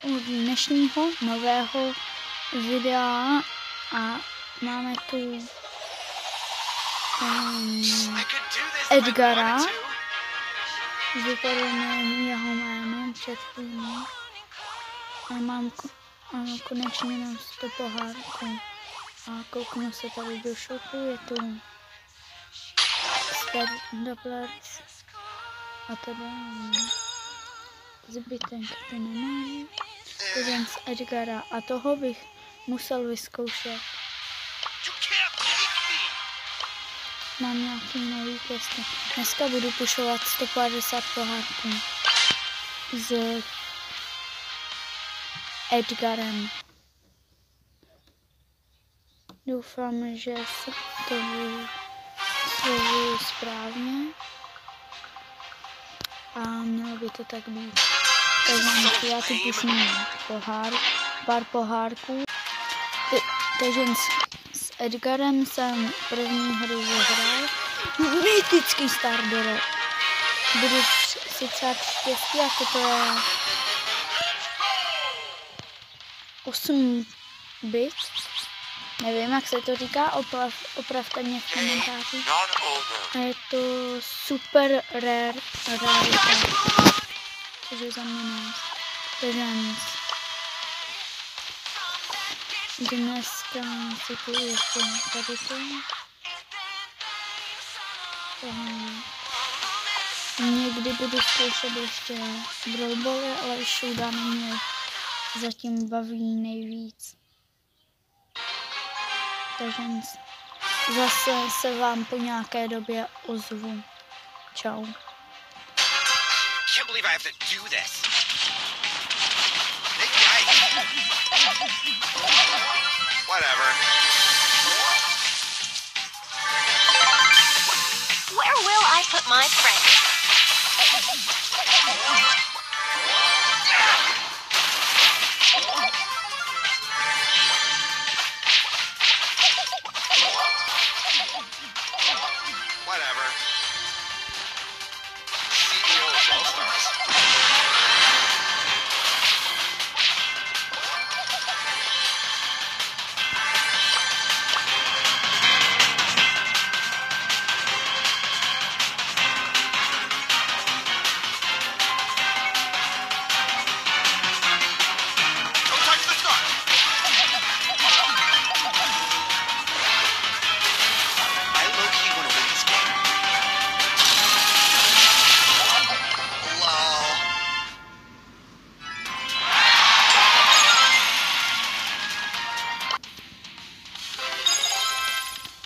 u dnešního nového videa a máme tu Edgara. Vypadá mi jeho jméno před chvílí. A mám konečně mám 100 pohárků. A kouknu se tady do shopu, je tu Doplec a tady zbytek to nemám. Jeden z Edgara a toho bych musel vyzkoušet. Mám nějaký nový questy. Dneska budu pušovat 150 pohárků s Edgarem. Doufám, že se to vyslovuju správně a mělo by to tak být. Takže já tu pušnu pár pohárků. Takže s Edgarem jsem první hru vyhrál. Mytický Stardora. Budu si přát štěstí a toto je 8 bit. Nevím, jak se to říká, opravte mě v komentářích. A je to super rare rarita. Takže za mě nic. Takže nic. Dneska si tu ještě tady to. Někdy budu zkoušet ještě brawlboly, ale showdown mě zatím baví nejvíc. Takže zase se vám po nějaké době ozvu. Čau. Whatever. Where will I put my friend? Whatever. CEO of All Stars.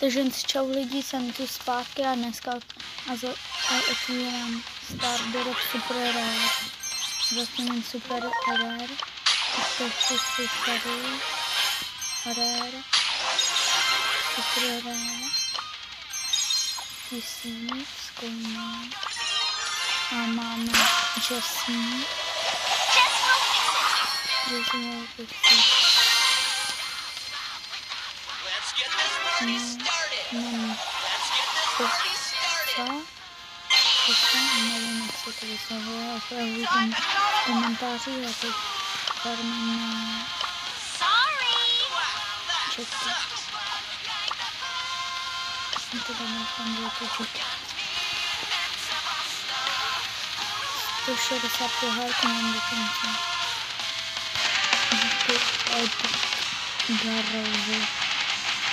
Takže čau lidi, jsem tu zpátky a dneska otvírám Stardora Super Rare. Zatím jen Super Rare. To si tady. Rare. Super Rare. 1000 kounů. A máme Jessie. Jessie Pixie. Nevím, jak se to vyslovuje, a opravdu ten komentáři a teď farmím na četky. A teda doufám, že to čeká. 160 pohárků mám dokonce.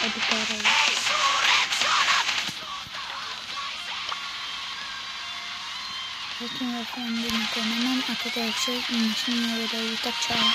Edgarovi. Zatím já nemám a toto je vše v dnešním videu, tak čau.